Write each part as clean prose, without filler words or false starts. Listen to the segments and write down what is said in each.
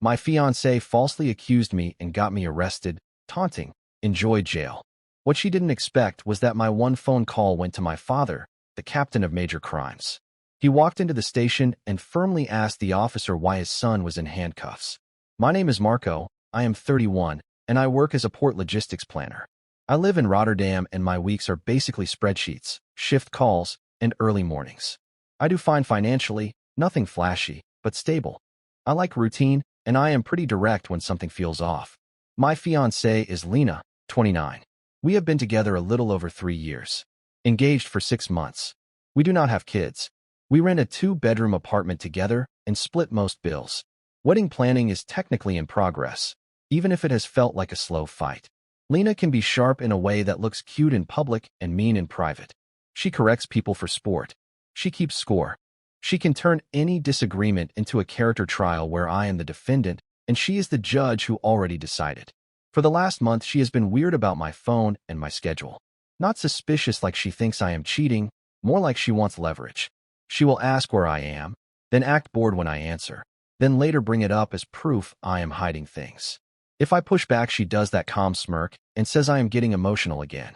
My fiancée falsely accused me and got me arrested, taunting, enjoy jail. What she didn't expect was that my one phone call went to my father, the captain of major crimes. He walked into the station and firmly asked the officer why his son was in handcuffs. My name is Marco, I am 31, and I work as a port logistics planner. I live in Rotterdam and my weeks are basically spreadsheets, shift calls, and early mornings. I do fine financially, nothing flashy, but stable. I like routine, and I am pretty direct when something feels off. My fiancée is Lena, 29. We have been together a little over 3 years. Engaged for 6 months. We do not have kids. We rent a 2-bedroom apartment together and split most bills. Wedding planning is technically in progress, even if it has felt like a slow fight. Lena can be sharp in a way that looks cute in public and mean in private. She corrects people for sport. She keeps score. She can turn any disagreement into a character trial where I am the defendant and she is the judge who already decided. For the last month, she has been weird about my phone and my schedule. Not suspicious like she thinks I am cheating, more like she wants leverage. She will ask where I am, then act bored when I answer, then later bring it up as proof I am hiding things. If I push back, she does that calm smirk and says I am getting emotional again.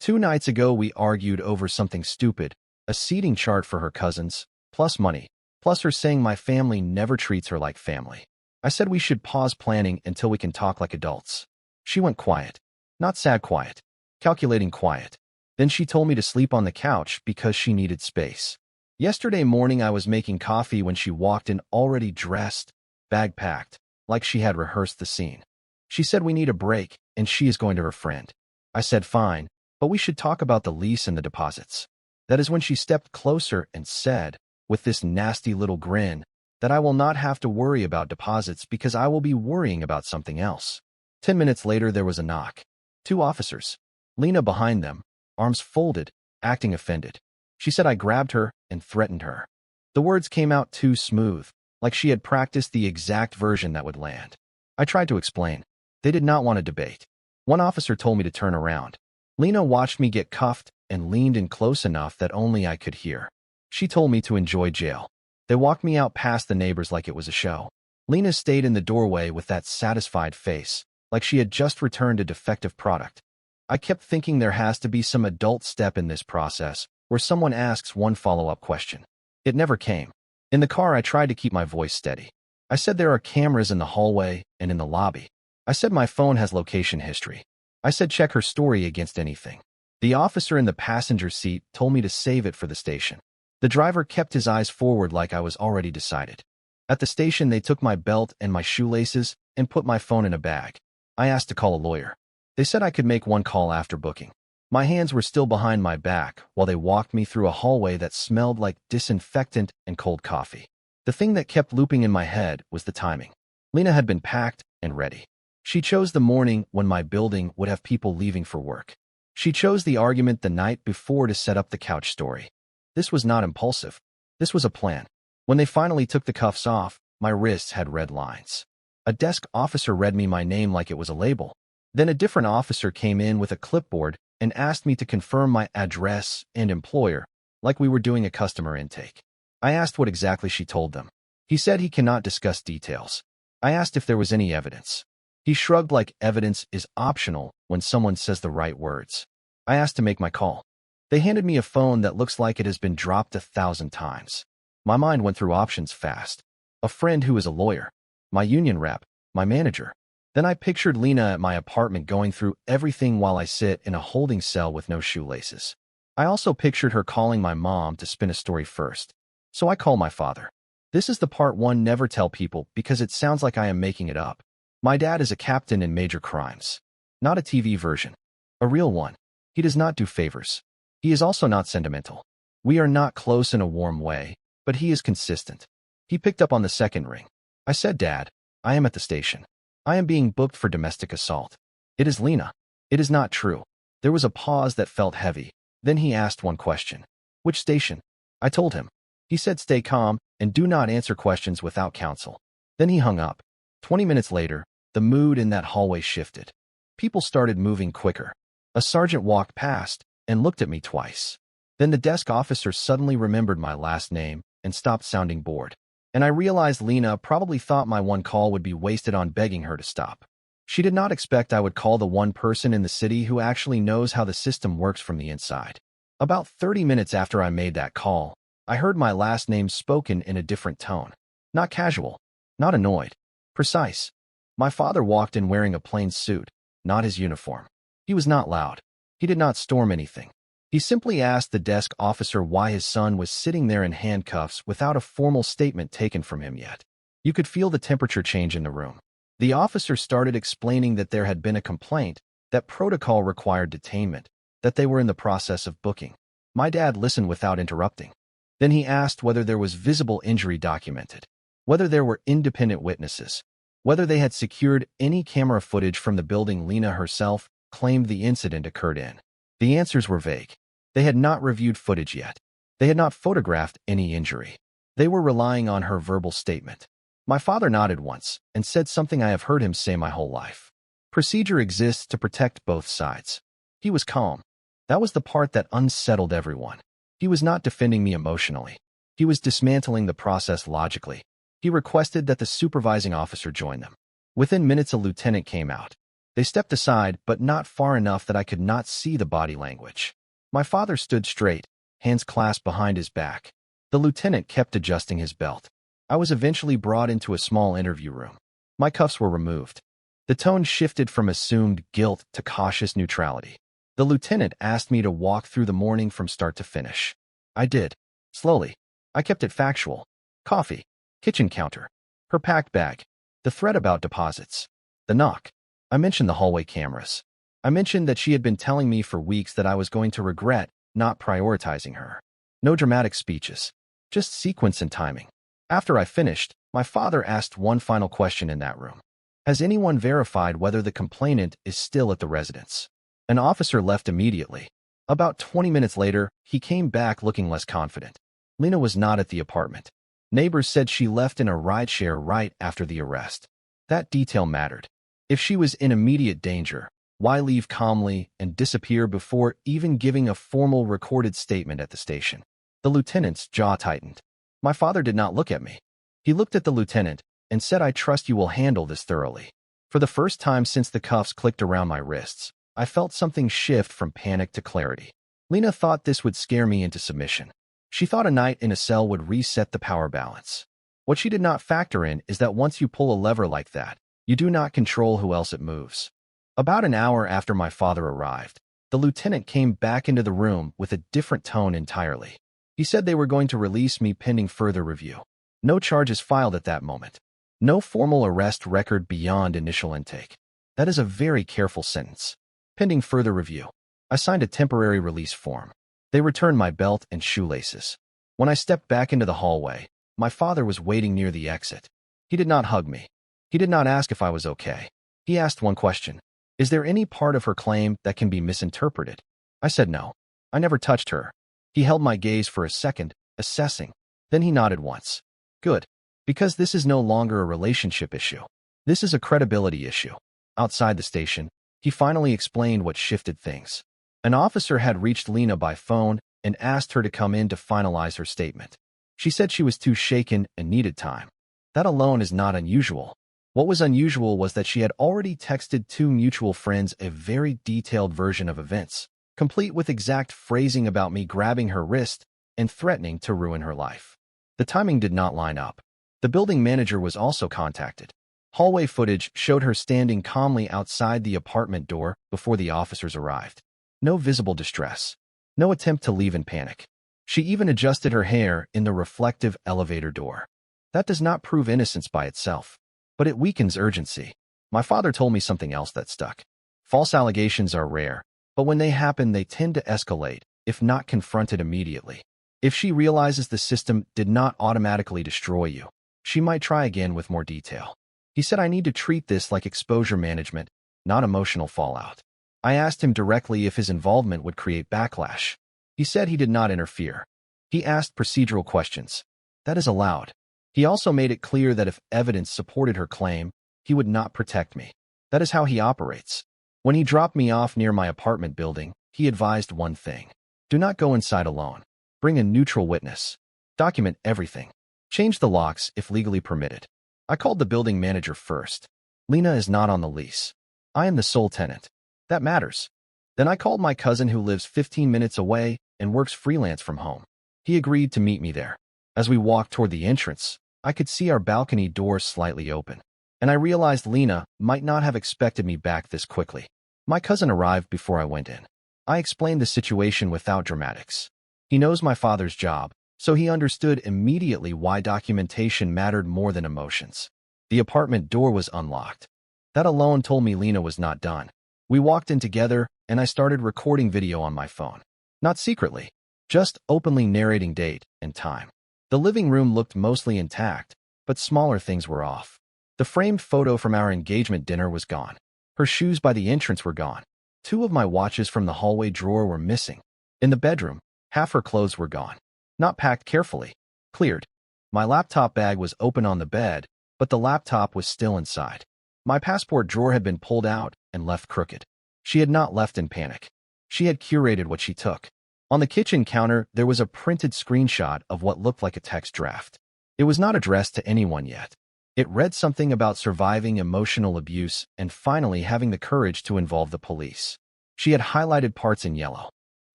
2 nights ago, we argued over something stupid, a seating chart for her cousins, plus money, plus her saying my family never treats her like family. I said we should pause planning until we can talk like adults. She went quiet. Not sad quiet. Calculating quiet. Then she told me to sleep on the couch because she needed space. Yesterday morning I was making coffee when she walked in already dressed, bag packed, like she had rehearsed the scene. She said we need a break and she is going to her friend. I said fine, but we should talk about the lease and the deposits. That is when she stepped closer and said, with this nasty little grin, that I will not have to worry about deposits because I will be worrying about something else. 10 minutes later, there was a knock. 2 officers. Lena behind them, arms folded, acting offended. She said I grabbed her and threatened her. The words came out too smooth, like she had practiced the exact version that would land. I tried to explain. They did not want to debate. One officer told me to turn around. Lena watched me get cuffed and leaned in close enough that only I could hear. She told me to enjoy jail. They walked me out past the neighbors like it was a show. Lena stayed in the doorway with that satisfied face, like she had just returned a defective product. I kept thinking there has to be some adult step in this process where someone asks one follow-up question. It never came. In the car, I tried to keep my voice steady. I said there are cameras in the hallway and in the lobby. I said my phone has location history. I said check her story against anything. The officer in the passenger seat told me to save it for the station. The driver kept his eyes forward like I was already decided. At the station, they took my belt and my shoelaces and put my phone in a bag. I asked to call a lawyer. They said I could make one call after booking. My hands were still behind my back while they walked me through a hallway that smelled like disinfectant and cold coffee. The thing that kept looping in my head was the timing. Lena had been packed and ready. She chose the morning when my building would have people leaving for work. She chose the argument the night before to set up the couch story. This was not impulsive. This was a plan. When they finally took the cuffs off, my wrists had red lines. A desk officer read me my name like it was a label. Then a different officer came in with a clipboard and asked me to confirm my address and employer, like we were doing a customer intake. I asked what exactly she told them. He said he cannot discuss details. I asked if there was any evidence. He shrugged like evidence is optional when someone says the right words. I asked to make my call. They handed me a phone that looks like it has been dropped 1,000 times. My mind went through options fast. A friend who is a lawyer, my union rep, my manager. Then I pictured Lena at my apartment going through everything while I sit in a holding cell with no shoelaces. I also pictured her calling my mom to spin a story first. So I call my father. This is the part one never tell people because it sounds like I am making it up. My dad is a captain in major crimes. Not a TV version. A real one. He does not do favors. He is also not sentimental. We are not close in a warm way, but he is consistent. He picked up on the second ring. I said, Dad, I am at the station. I am being booked for domestic assault. It is Lena. It is not true. There was a pause that felt heavy. Then he asked one question. Which station? I told him. He said stay calm and do not answer questions without counsel. Then he hung up. 20 minutes later, the mood in that hallway shifted. People started moving quicker. A sergeant walked past and looked at me twice. Then the desk officer suddenly remembered my last name and stopped sounding bored. And I realized Lena probably thought my one call would be wasted on begging her to stop. She did not expect I would call the one person in the city who actually knows how the system works from the inside. About 30 minutes after I made that call, I heard my last name spoken in a different tone. Not casual, not annoyed, precise. My father walked in wearing a plain suit, not his uniform. He was not loud. He did not storm anything. He simply asked the desk officer why his son was sitting there in handcuffs without a formal statement taken from him yet. You could feel the temperature change in the room. The officer started explaining that there had been a complaint, that protocol required detainment, that they were in the process of booking. My dad listened without interrupting. Then he asked whether there was visible injury documented, whether there were independent witnesses, whether they had secured any camera footage from the building Lena herself claimed the incident occurred in. The answers were vague. They had not reviewed footage yet. They had not photographed any injury. They were relying on her verbal statement. My father nodded once and said something I have heard him say my whole life. Procedure exists to protect both sides. He was calm. That was the part that unsettled everyone. He was not defending me emotionally. He was dismantling the process logically. He requested that the supervising officer join them. Within minutes, a lieutenant came out. They stepped aside, but not far enough that I could not see the body language. My father stood straight, hands clasped behind his back. The lieutenant kept adjusting his belt. I was eventually brought into a small interview room. My cuffs were removed. The tone shifted from assumed guilt to cautious neutrality. The lieutenant asked me to walk through the morning from start to finish. I did. Slowly. I kept it factual. Coffee. Kitchen counter. Her packed bag. The thread about deposits. The knock. I mentioned the hallway cameras. I mentioned that she had been telling me for weeks that I was going to regret not prioritizing her. No dramatic speeches. Just sequence and timing. After I finished, my father asked one final question in that room. Has anyone verified whether the complainant is still at the residence? An officer left immediately. About 20 minutes later, he came back looking less confident. Lena was not at the apartment. Neighbors said she left in a rideshare right after the arrest. That detail mattered. If she was in immediate danger, why leave calmly and disappear before even giving a formal recorded statement at the station? The lieutenant's jaw tightened. My father did not look at me. He looked at the lieutenant and said, "I trust you will handle this thoroughly." For the first time since the cuffs clicked around my wrists, I felt something shift from panic to clarity. Lena thought this would scare me into submission. She thought a night in a cell would reset the power balance. What she did not factor in is that once you pull a lever like that, you do not control who else it moves. About an hour after my father arrived, the lieutenant came back into the room with a different tone entirely. He said they were going to release me pending further review. No charges filed at that moment. No formal arrest record beyond initial intake. That is a very careful sentence. Pending further review. I signed a temporary release form. They returned my belt and shoelaces. When I stepped back into the hallway, my father was waiting near the exit. He did not hug me. He did not ask if I was okay. He asked one question. Is there any part of her claim that can be misinterpreted? I said no. I never touched her. He held my gaze for a second, assessing. Then he nodded once. Good. Because this is no longer a relationship issue. This is a credibility issue. Outside the station, he finally explained what shifted things. An officer had reached Lena by phone and asked her to come in to finalize her statement. She said she was too shaken and needed time. That alone is not unusual. What was unusual was that she had already texted two mutual friends a very detailed version of events, complete with exact phrasing about me grabbing her wrist and threatening to ruin her life. The timing did not line up. The building manager was also contacted. Hallway footage showed her standing calmly outside the apartment door before the officers arrived. No visible distress. No attempt to leave in panic. She even adjusted her hair in the reflective elevator door. That does not prove innocence by itself, but it weakens urgency. My father told me something else that stuck. False allegations are rare, but when they happen, they tend to escalate, if not confronted immediately. If she realizes the system did not automatically destroy you, she might try again with more detail. He said I need to treat this like exposure management, not emotional fallout. I asked him directly if his involvement would create backlash. He said he did not interfere. He asked procedural questions. That is allowed. He also made it clear that if evidence supported her claim, he would not protect me. That is how he operates. When he dropped me off near my apartment building, he advised one thing. Do not go inside alone. Bring a neutral witness. Document everything. Change the locks if legally permitted. I called the building manager first. Lena is not on the lease. I am the sole tenant. That matters. Then I called my cousin who lives 15 minutes away and works freelance from home. He agreed to meet me there. As we walked toward the entrance, I could see our balcony doors slightly open, and I realized Lena might not have expected me back this quickly. My cousin arrived before I went in. I explained the situation without dramatics. He knows my father's job, so he understood immediately why documentation mattered more than emotions. The apartment door was unlocked. That alone told me Lena was not done. We walked in together, and I started recording video on my phone. Not secretly, just openly narrating date and time. The living room looked mostly intact, but smaller things were off. The framed photo from our engagement dinner was gone. Her shoes by the entrance were gone. 2 of my watches from the hallway drawer were missing. In the bedroom, half her clothes were gone. Not packed carefully. Cleared. My laptop bag was open on the bed, but the laptop was still inside. My passport drawer had been pulled out and left crooked. She had not left in panic. She had curated what she took. On the kitchen counter, there was a printed screenshot of what looked like a text draft. It was not addressed to anyone yet. It read something about surviving emotional abuse and finally having the courage to involve the police. She had highlighted parts in yellow.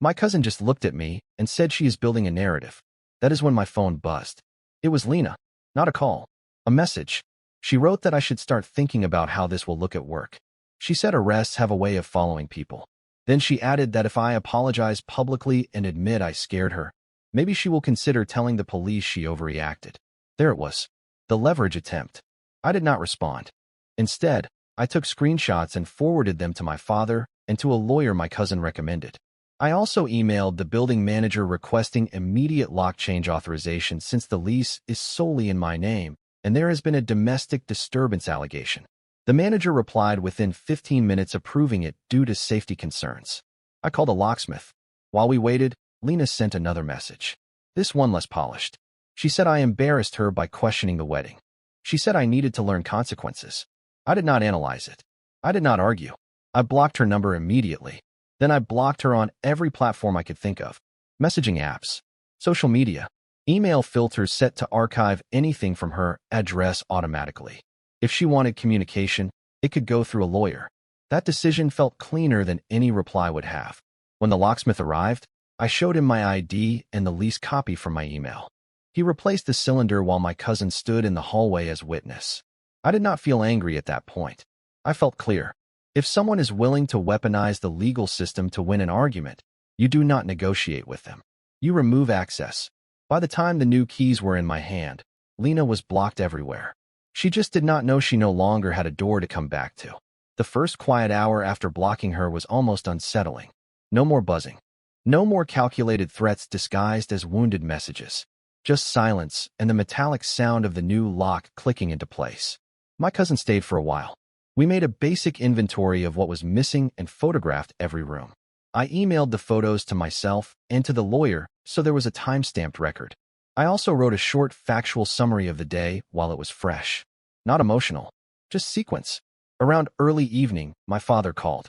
My cousin just looked at me and said she is building a narrative. That is when my phone buzzed. It was Lena, not a call, a message. She wrote that I should start thinking about how this will look at work. She said arrests have a way of following people. Then she added that if I apologize publicly and admit I scared her, maybe she will consider telling the police she overreacted. There it was. The leverage attempt. I did not respond. Instead, I took screenshots and forwarded them to my father and to a lawyer my cousin recommended. I also emailed the building manager requesting immediate lock change authorization since the lease is solely in my name and there has been a domestic disturbance allegation. The manager replied within 15 minutes approving it due to safety concerns. I called a locksmith. While we waited, Lena sent another message. This one less polished. She said I embarrassed her by questioning the wedding. She said I needed to learn consequences. I did not analyze it. I did not argue. I blocked her number immediately. Then I blocked her on every platform I could think of. Messaging apps, social media, email filters set to archive anything from her address automatically. If she wanted communication, it could go through a lawyer. That decision felt cleaner than any reply would have. When the locksmith arrived, I showed him my ID and the lease copy from my email. He replaced the cylinder while my cousin stood in the hallway as witness. I did not feel angry at that point. I felt clear. If someone is willing to weaponize the legal system to win an argument, you do not negotiate with them. You remove access. By the time the new keys were in my hand, Lena was blocked everywhere. She just did not know she no longer had a door to come back to. The first quiet hour after blocking her was almost unsettling. No more buzzing. No more calculated threats disguised as wounded messages. Just silence and the metallic sound of the new lock clicking into place. My cousin stayed for a while. We made a basic inventory of what was missing and photographed every room. I emailed the photos to myself and to the lawyer so there was a time-stamped record. I also wrote a short factual summary of the day while it was fresh. Not emotional, just sequence. Around early evening, my father called.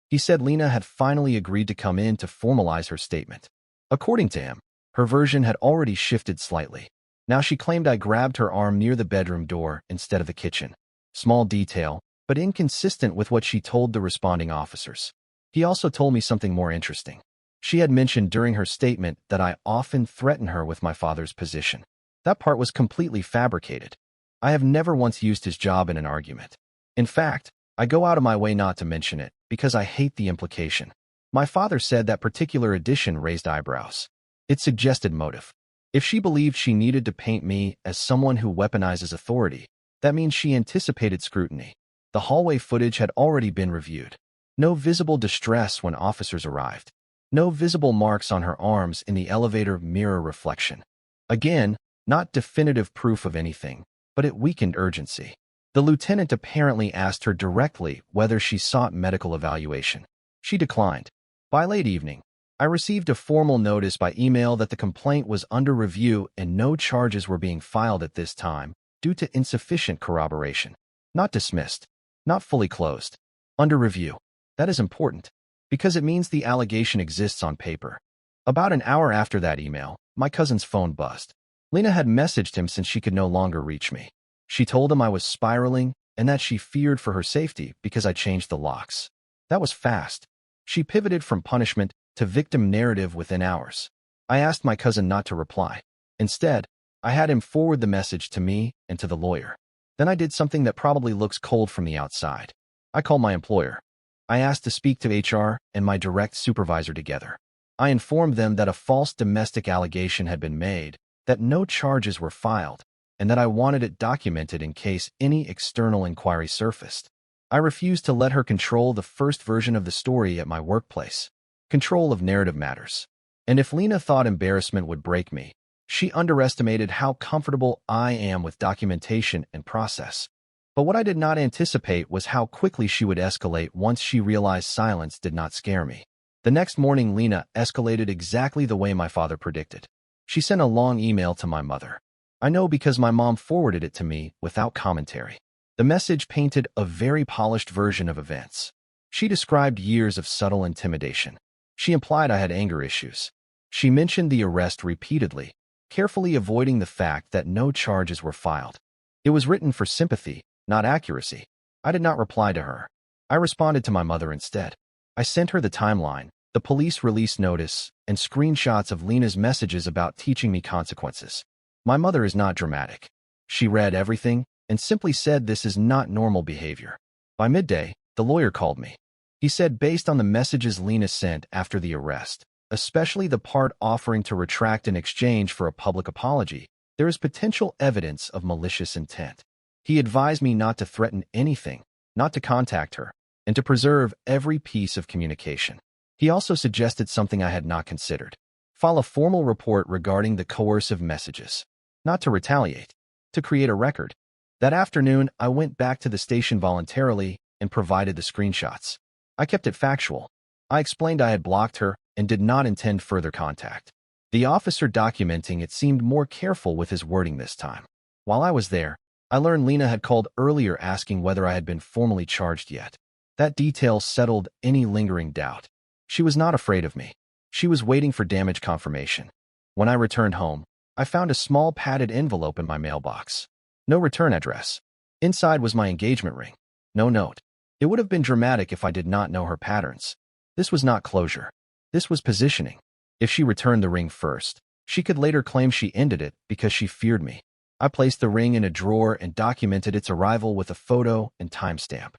He said Lena had finally agreed to come in to formalize her statement. According to him, her version had already shifted slightly. Now she claimed I grabbed her arm near the bedroom door instead of the kitchen. Small detail, but inconsistent with what she told the responding officers. He also told me something more interesting. She had mentioned during her statement that I often threaten her with my father's position. That part was completely fabricated. I have never once used his job in an argument. In fact, I go out of my way not to mention it because I hate the implication. My father said that particular addition raised eyebrows. It suggested motive. If she believed she needed to paint me as someone who weaponizes authority, that means she anticipated scrutiny. The hallway footage had already been reviewed. No visible distress when officers arrived. No visible marks on her arms in the elevator mirror reflection. Again, not definitive proof of anything, but it weakened urgency. The lieutenant apparently asked her directly whether she sought medical evaluation. She declined. By late evening, I received a formal notice by email that the complaint was under review and no charges were being filed at this time due to insufficient corroboration. Not dismissed. Not fully closed. Under review. That is important, because it means the allegation exists on paper. About an hour after that email, my cousin's phone buzzed. Lena had messaged him since she could no longer reach me. She told him I was spiraling and that she feared for her safety because I changed the locks. That was fast. She pivoted from punishment to victim narrative within hours. I asked my cousin not to reply. Instead, I had him forward the message to me and to the lawyer. Then I did something that probably looks cold from the outside. I called my employer. I asked to speak to HR and my direct supervisor together. I informed them that a false domestic allegation had been made, that no charges were filed, and that I wanted it documented in case any external inquiry surfaced. I refused to let her control the first version of the story at my workplace. Control of narrative matters. And if Lena thought embarrassment would break me, she underestimated how comfortable I am with documentation and process. But what I did not anticipate was how quickly she would escalate once she realized silence did not scare me. The next morning, Lena escalated exactly the way my father predicted. She sent a long email to my mother. I know because my mom forwarded it to me without commentary. The message painted a very polished version of events. She described years of subtle intimidation. She implied I had anger issues. She mentioned the arrest repeatedly, carefully avoiding the fact that no charges were filed. It was written for sympathy, not accuracy. I did not reply to her. I responded to my mother instead. I sent her the timeline, the police release notice, and screenshots of Lena's messages about teaching me consequences. My mother is not dramatic. She read everything and simply said this is not normal behavior. By midday, the lawyer called me. He said based on the messages Lena sent after the arrest, especially the part offering to retract in exchange for a public apology, there is potential evidence of malicious intent. He advised me not to threaten anything, not to contact her, and to preserve every piece of communication. He also suggested something I had not considered. File a formal report regarding the coercive messages. Not to retaliate, to create a record. That afternoon, I went back to the station voluntarily and provided the screenshots. I kept it factual. I explained I had blocked her and did not intend further contact. The officer documenting it seemed more careful with his wording this time. While I was there, I learned Lena had called earlier asking whether I had been formally charged yet. That detail settled any lingering doubt. She was not afraid of me. She was waiting for damage confirmation. When I returned home, I found a small padded envelope in my mailbox. No return address. Inside was my engagement ring. No note. It would have been dramatic if I did not know her patterns. This was not closure. This was positioning. If she returned the ring first, she could later claim she ended it because she feared me. I placed the ring in a drawer and documented its arrival with a photo and timestamp.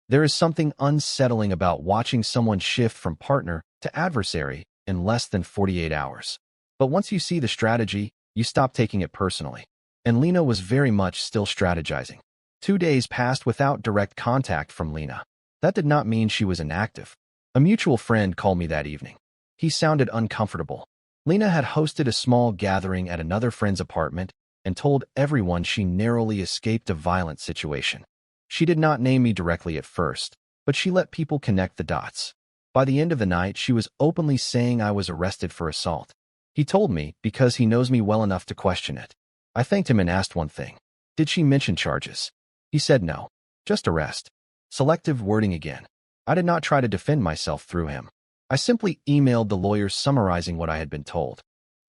There is something unsettling about watching someone shift from partner to adversary in less than 48 hours. But once you see the strategy, you stop taking it personally. And Lena was very much still strategizing. 2 days passed without direct contact from Lena. That did not mean she was inactive. A mutual friend called me that evening. He sounded uncomfortable. Lena had hosted a small gathering at another friend's apartment and told everyone she narrowly escaped a violent situation. She did not name me directly at first, but she let people connect the dots. By the end of the night, she was openly saying I was arrested for assault. He told me because he knows me well enough to question it. I thanked him and asked one thing. Did she mention charges? He said no. Just arrest. Selective wording again. I did not try to defend myself through him. I simply emailed the lawyer summarizing what I had been told.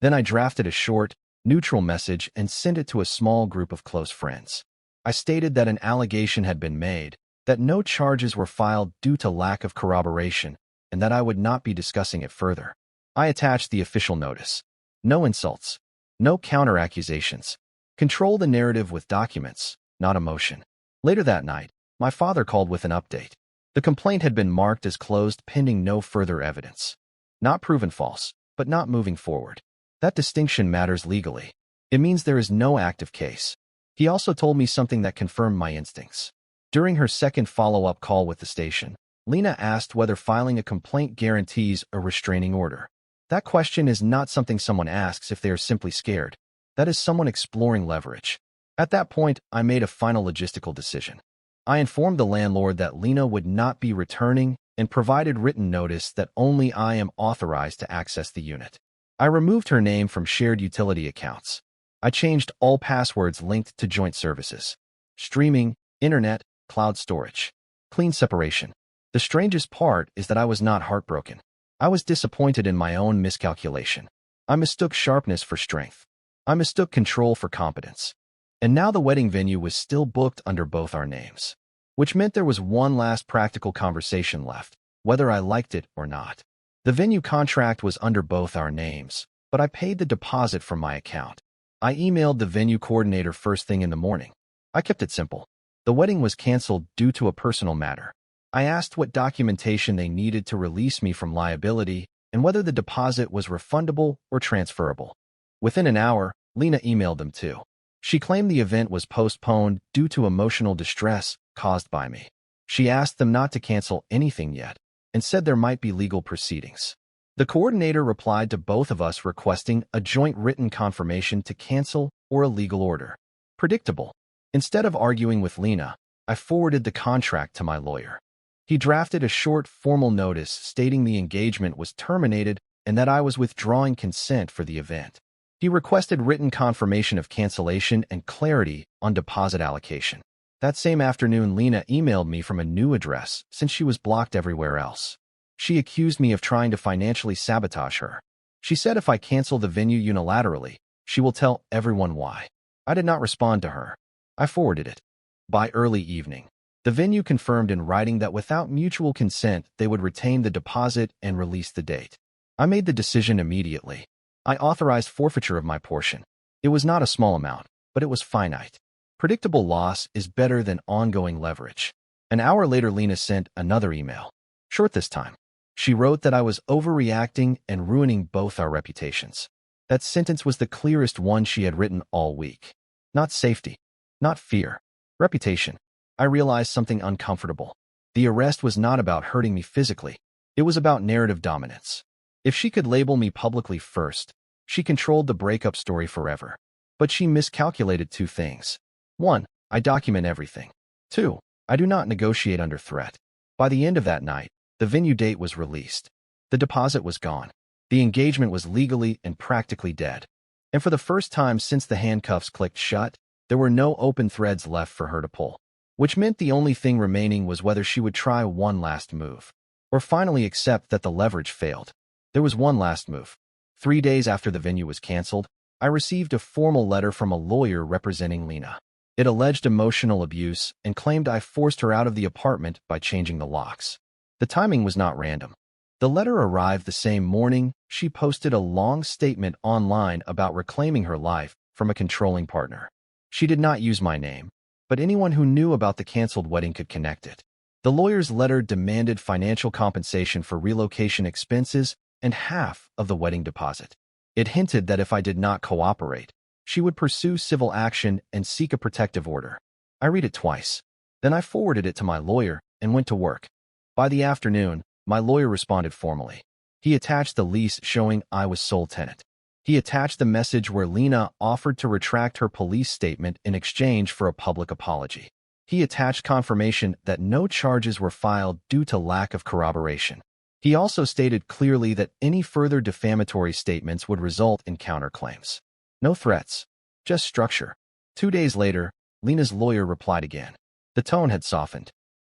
Then I drafted a short, neutral message and sent it to a small group of close friends. I stated that an allegation had been made, that no charges were filed due to lack of corroboration, and that I would not be discussing it further. I attached the official notice. No insults. No counter-accusations. Control the narrative with documents, not emotion. Later that night, my father called with an update. The complaint had been marked as closed pending no further evidence. Not proven false, but not moving forward. That distinction matters legally. It means there is no active case. He also told me something that confirmed my instincts. During her second follow-up call with the station, Lena asked whether filing a complaint guarantees a restraining order. That question is not something someone asks if they are simply scared. That is someone exploring leverage. At that point, I made a final logistical decision. I informed the landlord that Lena would not be returning and provided written notice that only I am authorized to access the unit. I removed her name from shared utility accounts. I changed all passwords linked to joint services. Streaming, internet, cloud storage. Clean separation. The strangest part is that I was not heartbroken. I was disappointed in my own miscalculation. I mistook sharpness for strength. I mistook control for competence. And now the wedding venue was still booked under both our names, which meant there was one last practical conversation left, whether I liked it or not. The venue contract was under both our names, but I paid the deposit from my account. I emailed the venue coordinator first thing in the morning. I kept it simple. The wedding was canceled due to a personal matter. I asked what documentation they needed to release me from liability and whether the deposit was refundable or transferable. Within an hour, Lena emailed them too. She claimed the event was postponed due to emotional distress caused by me. She asked them not to cancel anything yet and said there might be legal proceedings. The coordinator replied to both of us requesting a joint written confirmation to cancel or a legal order. Predictable. Instead of arguing with Lena, I forwarded the contract to my lawyer. He drafted a short formal notice stating the engagement was terminated and that I was withdrawing consent for the event. He requested written confirmation of cancellation and clarity on deposit allocation. That same afternoon, Lena emailed me from a new address since she was blocked everywhere else. She accused me of trying to financially sabotage her. She said if I cancel the venue unilaterally, she will tell everyone why. I did not respond to her. I forwarded it. By early evening, the venue confirmed in writing that without mutual consent, they would retain the deposit and release the date. I made the decision immediately. I authorized forfeiture of my portion. It was not a small amount, but it was finite. Predictable loss is better than ongoing leverage. An hour later, Lena sent another email. Short this time. She wrote that I was overreacting and ruining both our reputations. That sentence was the clearest one she had written all week. Not safety. Not fear. Reputation. I realized something uncomfortable. The arrest was not about hurting me physically. It was about narrative dominance. If she could label me publicly first, she controlled the breakup story forever. But she miscalculated two things. 1. I document everything. 2. I do not negotiate under threat. By the end of that night, the venue date was released. The deposit was gone. The engagement was legally and practically dead. And for the first time since the handcuffs clicked shut, there were no open threads left for her to pull. Which meant the only thing remaining was whether she would try one last move, or finally accept that the leverage failed. There was one last move. 3 days after the venue was canceled, I received a formal letter from a lawyer representing Lena. It alleged emotional abuse and claimed I forced her out of the apartment by changing the locks. The timing was not random. The letter arrived the same morning. She posted a long statement online about reclaiming her life from a controlling partner. She did not use my name, but anyone who knew about the canceled wedding could connect it. The lawyer's letter demanded financial compensation for relocation expenses and half of the wedding deposit. It hinted that if I did not cooperate, she would pursue civil action and seek a protective order. I read it twice. Then I forwarded it to my lawyer and went to work. By the afternoon, my lawyer responded formally. He attached the lease showing I was sole tenant. He attached the message where Lena offered to retract her police statement in exchange for a public apology. He attached confirmation that no charges were filed due to lack of corroboration. He also stated clearly that any further defamatory statements would result in counterclaims. No threats, just structure. 2 days later, Lena's lawyer replied again. The tone had softened.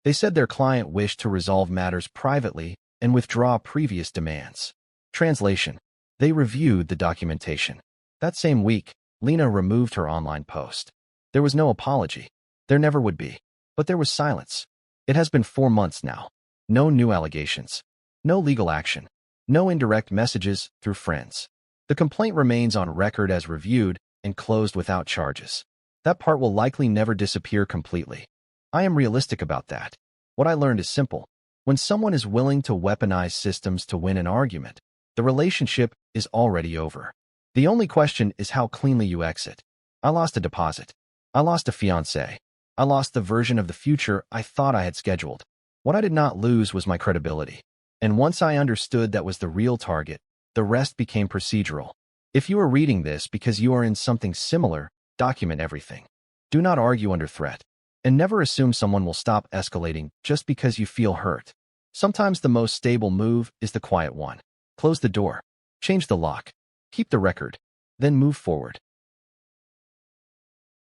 They said their client wished to resolve matters privately and withdraw previous demands. Translation. They reviewed the documentation. That same week, Lena removed her online post. There was no apology. There never would be. But there was silence. It has been 4 months now. No new allegations. No legal action. No indirect messages through friends. The complaint remains on record as reviewed and closed without charges. That part will likely never disappear completely. I am realistic about that. What I learned is simple. When someone is willing to weaponize systems to win an argument, the relationship is already over. The only question is how cleanly you exit. I lost a deposit. I lost a fiancé. I lost the version of the future I thought I had scheduled. What I did not lose was my credibility. And once I understood that was the real target, the rest became procedural. If you are reading this because you are in something similar, document everything. Do not argue under threat. And never assume someone will stop escalating just because you feel hurt. Sometimes the most stable move is the quiet one. Close the door. Change the lock. Keep the record. Then move forward.